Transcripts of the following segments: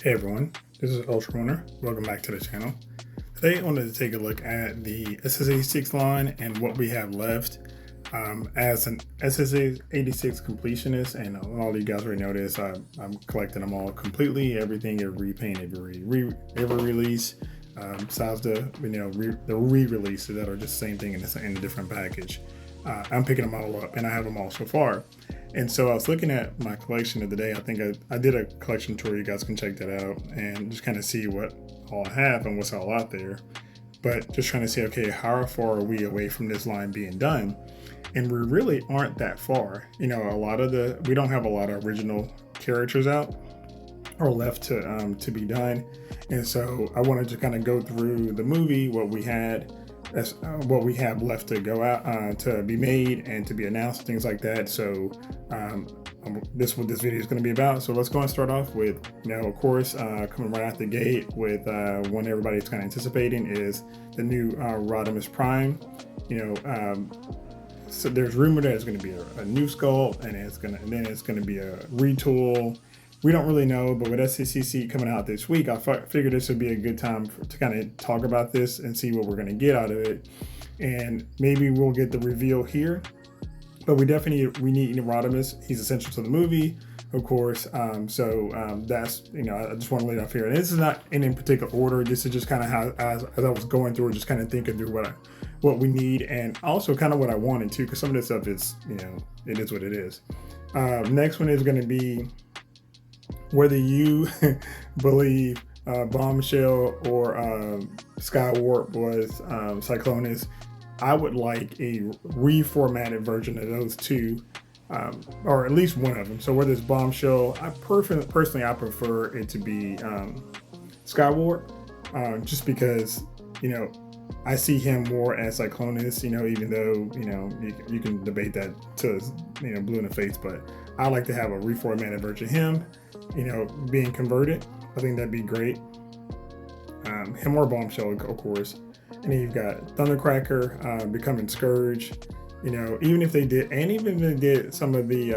Hey everyone, this is Ultra Runner. Welcome back to the channel. Today I wanted to take a look at the SDCC line and what we have left. As an SDCC completionist, and all you guys already know this, I'm collecting them all completely, everything, every repaint, every release, besides the re-releases that are just the same thing in a different package. I'm picking them all up, and I have them all so far. And so I was looking at my collection of the day. I think I did a collection tour. You guys can check that out and just kind of see what all I have and what's all out there. But just trying to see, okay, how far are we away from this line being done? And we really aren't that far. We don't have a lot of original characters out or left to be done. And so I wanted to kind of go through the movie, what we had. That's what we have left to go out to be made and to be announced, things like that. So this is what this video is going to be about. So let's go and start off with, of course, coming right out the gate with one everybody's kind of anticipating is the new Rodimus Prime. So there's rumor that it's going to be a new sculpt, and then it's going to be a retool. We don't really know, but with SDCC coming out this week, I figured this would be a good time to kind of talk about this and see what we're going to get out of it. And maybe we'll get the reveal here, but we need Rodimus. He's essential to the movie, of course. That's, I just want to lay it off here. And this is not in particular order. This is just kind of how, as I was going through, just kind of thinking through what we need, and also kind of what I wanted to, because some of this stuff is, it is what it is. Next one is going to be, whether you believe Bombshell or Skywarp was Cyclonus, I would like a reformatted version of those two, or at least one of them. So whether it's Bombshell, personally I prefer it to be Skywarp, just because I see him more as Cyclonus. Even though you can debate that to blue in the face, but I like to have a reformatted version of him. Being converted. I think that'd be great. Him or Bombshell, of course. And then you've got Thundercracker becoming Scourge. Even if they did some of the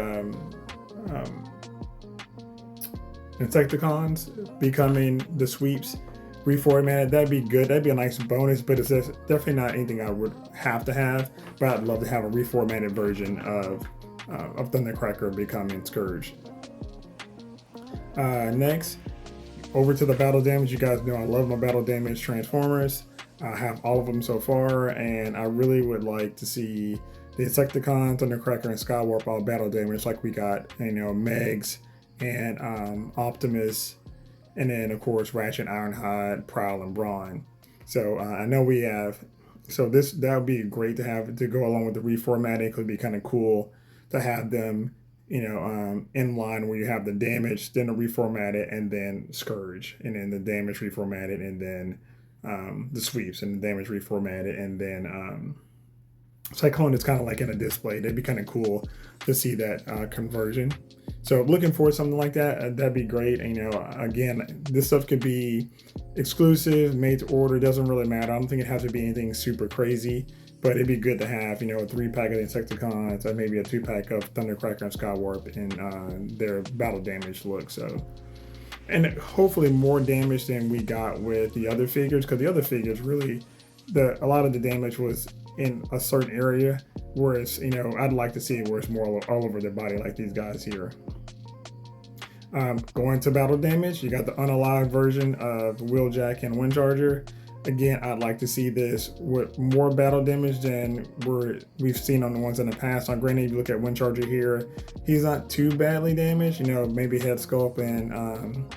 Insecticons becoming the Sweeps reformatted, that'd be good. That'd be a nice bonus, but it's definitely not anything I would have to have. But I'd love to have a reformatted version of Thundercracker becoming Scourge. Next, over to the battle damage. You guys know I love my battle damage Transformers. I have all of them so far, and I really would like to see the Insecticons, Thundercracker, and Skywarp all battle damage like we got, Megs and Optimus, and then of course Ratchet, Ironhide, Prowl, and Brawn. So I know we have. So that would be great to have to go along with the reformatting. It could be kind of cool to have them in line where you have the damage, then the reformatted, and then Scourge, and then the damage reformatted, and then the Sweeps, and the damage reformatted, and then Cyclone is kind of like in a display. That'd be kind of cool to see that conversion. So looking for something like that, that'd be great. And, again, this stuff could be exclusive, made to order, doesn't really matter. I don't think it has to be anything super crazy. But it'd be good to have, a 3-pack of the Insecticons, or maybe a 2-pack of Thundercracker and Skywarp in their battle damage look. So, and hopefully more damage than we got with the other figures, because the other figures really, a lot of the damage was in a certain area, whereas I'd like to see it where it's more all over their body, like these guys here. Going to battle damage, you got the unalive version of Wheeljack and Windcharger. Again, I'd like to see this with more battle damage than we've seen on the ones in the past. On granted, if you look at Windcharger here, he's not too badly damaged. Maybe head sculpt and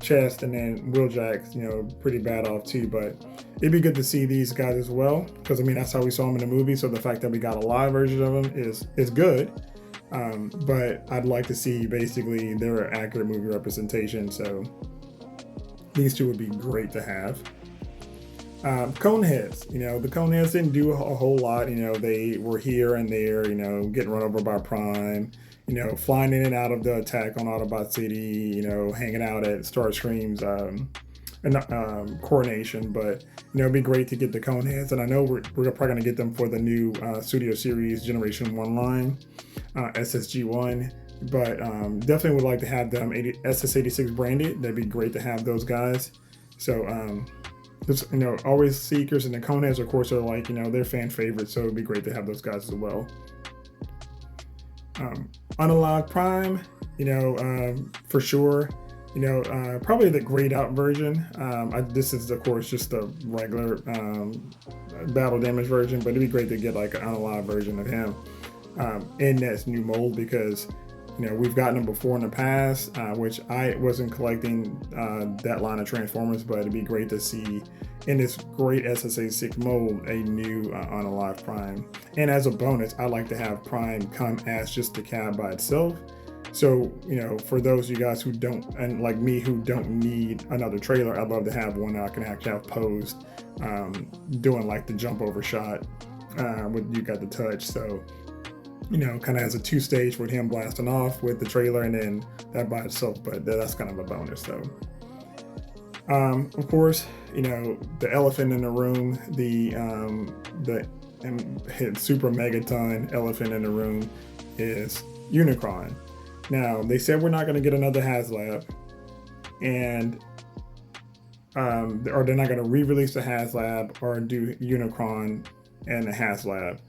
chest, and then Wheeljack's pretty bad off too. But it'd be good to see these guys as well, because that's how we saw them in the movie. So the fact that we got a live version of them is good. But I'd like to see basically their accurate movie representation. So these two would be great to have. Coneheads, the Coneheads didn't do a whole lot. They were here and there, getting run over by Prime, flying in and out of the attack on Autobot City, hanging out at Starscream's coronation. But it'd be great to get the Coneheads, and I know we're probably going to get them for the new Studio Series Generation 1 line, SSG1. but definitely would like to have them SS86 branded. That'd be great to have those guys. So just, always Seekers and the Coneheads, of course, are like, they're fan favorites. So it'd be great to have those guys as well. Unalive Prime, for sure. Probably the grayed out version. This is, of course, just the regular battle damage version, but it'd be great to get like an unalive version of him in this new mold, because we've gotten them before in the past, which I wasn't collecting that line of Transformers, but it'd be great to see in this great SSA6 mold a new unalive Prime. And as a bonus, I like to have Prime come as just the cab by itself. So, for those of you guys who don't, and like me, who don't need another trailer, I'd love to have one that I can actually have posed, doing like the jump over shot with You Got the Touch. So, kind of has a 2-stage with him blasting off with the trailer and then that by itself, but that's kind of a bonus. So, of course, the elephant in the room, the super megaton elephant in the room is Unicron. Now, they said we're not going to get another HasLab, and or they're not going to re-release the HasLab or do Unicron and the HasLab.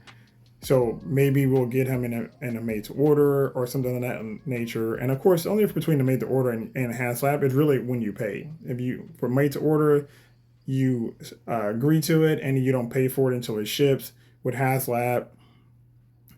So maybe we'll get him in a made to order or something of that nature. And of course, the only difference between the made to order and HasLab is really when you pay. For made to order, you agree to it and you don't pay for it until it ships. With HasLab,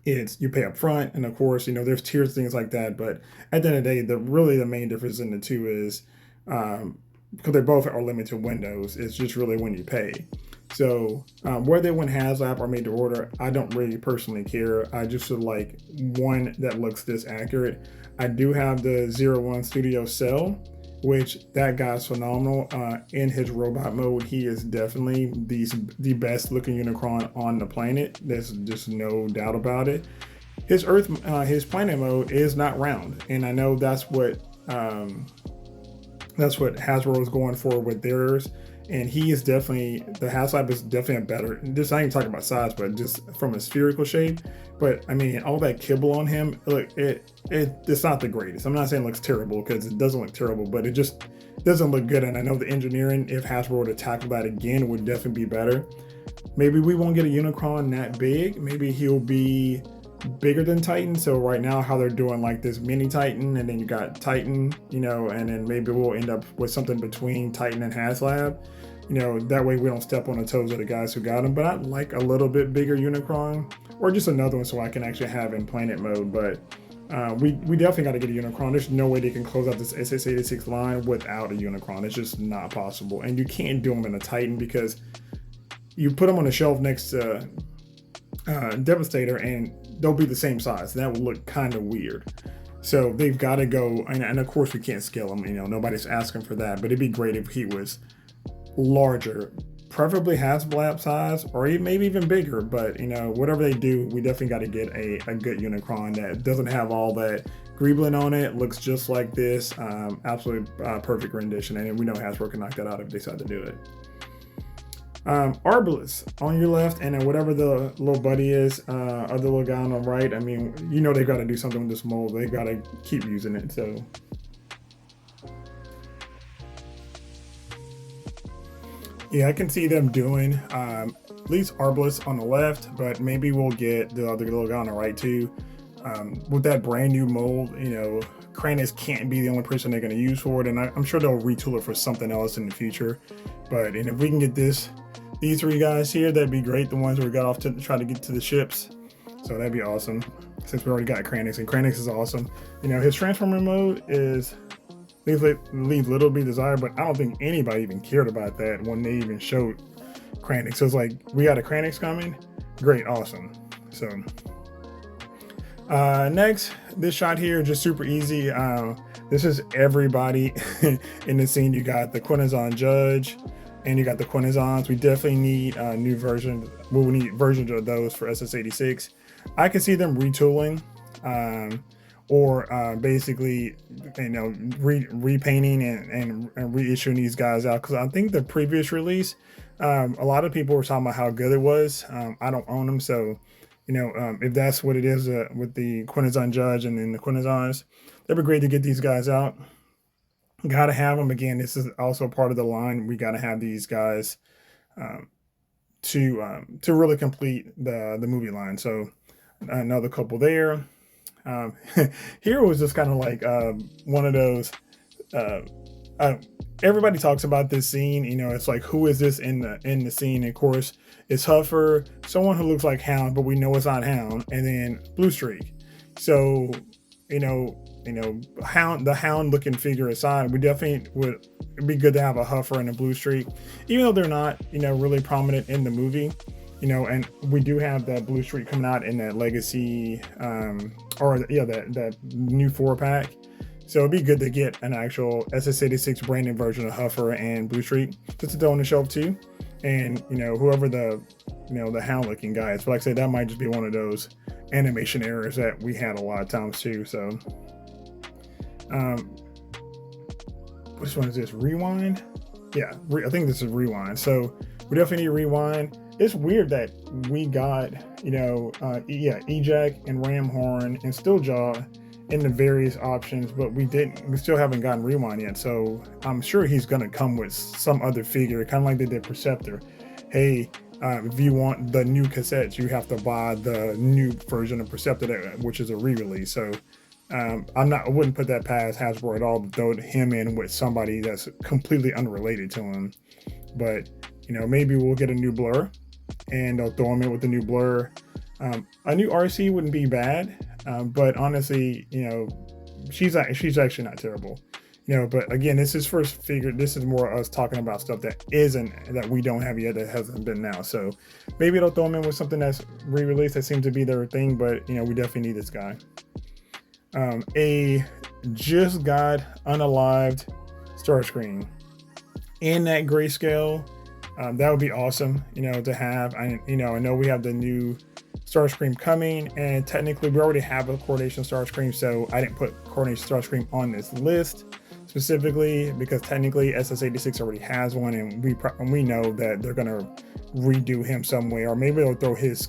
you pay up front, and of course, there's tiers, things like that. But at the end of the day, the main difference in the two is because they both are limited windows. It's just really when you pay. So whether one HasLab or made to order, I don't really personally care. I just would like one that looks this accurate. I do have the 01 Studio Cell, which that guy's phenomenal in his robot mode. He is definitely the best looking Unicron on the planet. There's just no doubt about it. His planet mode is not round, and I know that's what Hasbro is going for with theirs. And he is definitely, the HasLab is definitely a better, just I ain't talking about size, but just from a spherical shape. But I mean, all that kibble on him, look, it's not the greatest. I'm not saying it looks terrible, because it doesn't look terrible, but it just doesn't look good. And I know the engineering, if Hasbro were to tackle that again, would definitely be better. Maybe we won't get a Unicron that big. Maybe he'll be bigger than Titan. So right now, how they're doing like this mini Titan, and then you got Titan, and then maybe we'll end up with something between Titan and HasLab. That way we don't step on the toes of the guys who got them. But I'd like a little bit bigger Unicron, or just another one so I can actually have in planet mode. But we definitely got to get a Unicron. There's no way they can close out this SS86 line without a Unicron. It's just not possible. And you can't do them in a Titan, because you put them on a shelf next to Devastator and they'll be the same size. That would look kind of weird. So they've got to go, and of course we can't scale them. Nobody's asking for that, but it'd be great if he was larger, preferably HasLab size, or maybe even bigger. But whatever they do, we definitely got to get a good Unicron that doesn't have all that greebling on it, looks just like this. Absolutely perfect rendition, and we know Hasbro can knock that out if they decide to do it. Arbalest on your left, and then whatever the little buddy is, other little guy on the right. I mean, they've got to do something with this mold. They got to keep using it. So yeah, I can see them doing at least Arbalest on the left, but maybe we'll get the other little guy on the right too. With that brand new mold, Kranus can't be the only person they're going to use for it, and I'm sure they'll retool it for something else in the future. But if we can get these 3 guys here, that'd be great. The ones we got off to try to get to the ships, so that'd be awesome. Since we already got Kranus, and Kranus is awesome. His transformer mode leaves little to be desired, but I don't think anybody even cared about that when they even showed Kranus. So it's like, we got a Kranus coming, great, awesome. So next, this shot here, just super easy. This is everybody in the scene. You got the Quintezon Judge, and you got the Quintezons. We definitely need a new version. We need versions of those for SS86. I can see them retooling, or basically, repainting and reissuing these guys out. Because I think the previous release, a lot of people were talking about how good it was. I don't own them, so if that's what it is with the Quintezon Judge and then the Quintezons, that'd be great to get these guys out. Got to have them again. This is also part of the line. We got to have these guys um, to really complete the movie line. So another couple there. Um, Here was just kind of like one of those. Uh, uh, Everybody talks about this scene. It's like, who is this in the scene? And of course, it's Huffer, someone who looks like Hound, but we know it's not Hound, and then Blue Streak. So, you know, the Hound looking figure aside, we definitely would it'd be good to have a Huffer and a Blue Streak, even though they're not, really prominent in the movie. And we do have that Blue Streak coming out in that Legacy, that new 4-pack. So it'd be good to get an actual SDCC branded version of Huffer and Blue Streak just to throw on the shelf too. And whoever the Hound looking guy is, but like I said, that might just be one of those animation errors that we had a lot of times too. So, which one is this? Rewind? Yeah, I think this is Rewind. So we definitely need Rewind. It's weird that we got Eject and Ramhorn and Stilljaw in the various options, but we still haven't gotten Rewind yet. So I'm sure he's gonna come with some other figure, kind of like they did Perceptor. Hey, if you want the new cassettes, you have to buy the new version of Perceptor, which is a re-release. So I wouldn't put that past Hasbro at all to throw him in with somebody that's completely unrelated to him. But maybe we'll get a new Blur, and they'll throw him in with the new Blur. A new RC wouldn't be bad, but honestly, she's actually not terrible. But again, this is first figure. This is more us talking about stuff that we don't have yet, that hasn't been now. So maybe they'll throw him in with something that's re-released. That seems to be their thing, but we definitely need this guy. A just got unalived Starscream in that grayscale. That would be awesome, to have. I know we have the new Starscream coming, and technically we already have a Coordination Starscream, so I didn't put Coordination Starscream on this list specifically because technically SS86 already has one, and we know that they're gonna redo him some way, or maybe they'll throw his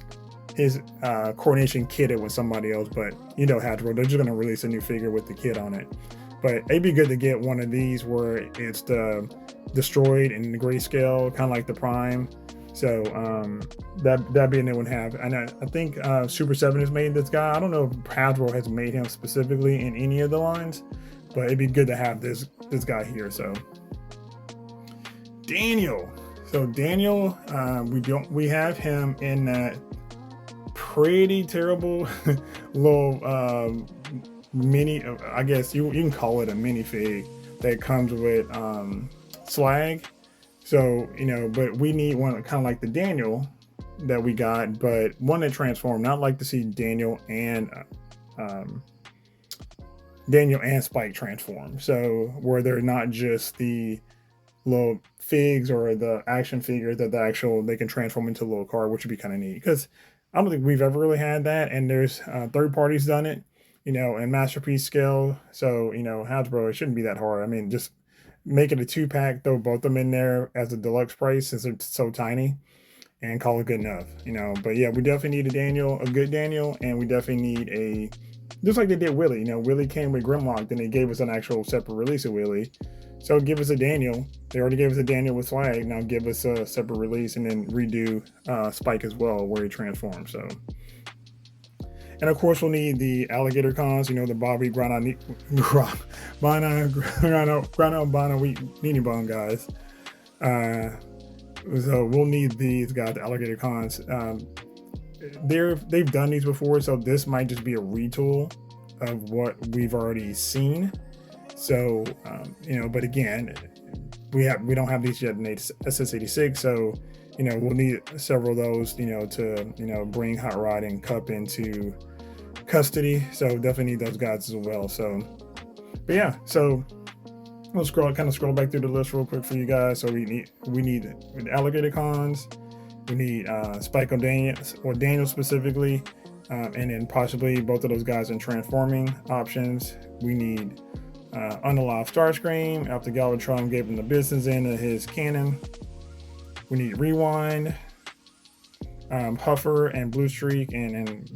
Coordination kit in with somebody else. But Hasbro, they're just gonna release a new figure with the kit on it. But it'd be good to get one of these where it's the destroyed in the grayscale, kind of like the Prime. So that'd be a new one to have. And I think Super 7 has made this guy. I don't know if Hasbro has made him specifically in any of the lines, but it'd be good to have this guy here. So Daniel. We have him in that pretty terrible little mini, I guess you can call it a minifig that comes with Slag. So but we need one kind of like the Daniel that we got, but one that transformed. Not like to see Daniel and Spike transform. So where they're not just the little figs or the action figures, that they can transform into a little car, which would be kind of neat, because I don't think we've ever really had that, and there's third parties done it, and Masterpiece scale. So Hasbro, it shouldn't be that hard. I mean, just make it a 2-pack, throw both of them in there as a deluxe price since it's so tiny, and call it good enough. But yeah, we definitely need a good Daniel, and we definitely need just like they did Willie. Willie came with Grimlock, then they gave us an actual separate release of Willie. So give us a Daniel. They already gave us a Daniel with Slag. Now give us a separate release, and then redo Spike as well, where he transforms. So, and of course we'll need the alligator cons. The Bobby Grano Weenie Bone guys. So we'll need these guys, the alligator cons. They've done these before, so this might just be a retool of what we've already seen. So but again, we don't have these yet in SS86, so we'll need several of those to bring Hot Rod and Cup into custody. So definitely need those guys as well. So, but yeah, so we'll scroll back through the list real quick for you guys. So we need alligator cons. We need Spike or Daniel specifically, and then possibly both of those guys in transforming options. We need unalived Starscream after Galvatron gave him the business end of his cannon. We need Rewind. Puffer and Blue Streak, and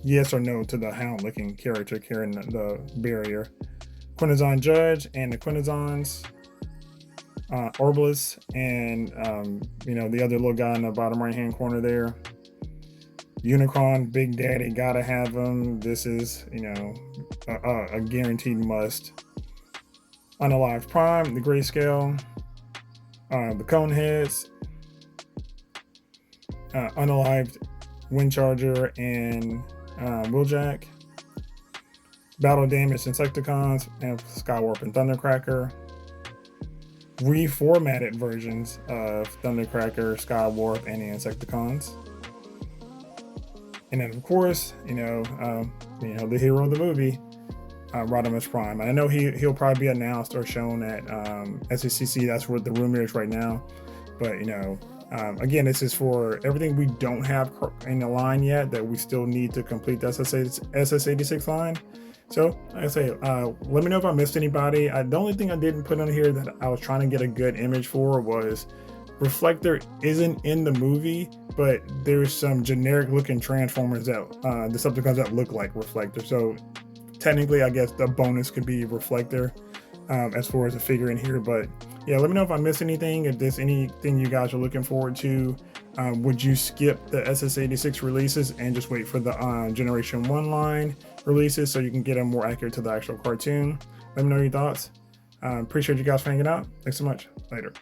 yes or no to the Hound looking character carrying the barrier. Quintezon Judge and the Quintezons, Orbalist, and the other little guy in the bottom right hand corner there. Unicron, Big Daddy, gotta have him. This is a guaranteed must. Unalived Prime, the Grayscale, the Coneheads, Unalived Windcharger and Wheeljack, Battle Damaged Insecticons, and Skywarp and Thundercracker. Reformatted versions of Thundercracker, Skywarp, and the Insecticons. And then, of course, the hero of the movie, Rodimus Prime. I know he'll probably be announced or shown at SDCC. That's what the rumor is right now. But again, this is for everything we don't have in the line yet that we still need to complete the SS86 line. So, like I say, let me know if I missed anybody. The only thing I didn't put on here that I was trying to get a good image for was Reflector isn't in the movie, but there's some generic looking Transformers that Decepticons that look like Reflector. So technically, I guess the bonus could be Reflector as far as a figure in here. But yeah, let me know if I missed anything. If there's anything you guys are looking forward to. Would you skip the SS86 releases and just wait for the Generation 1 line releases so you can get them more accurate to the actual cartoon? Let me know your thoughts. Appreciate you guys for hanging out. Thanks so much. Later.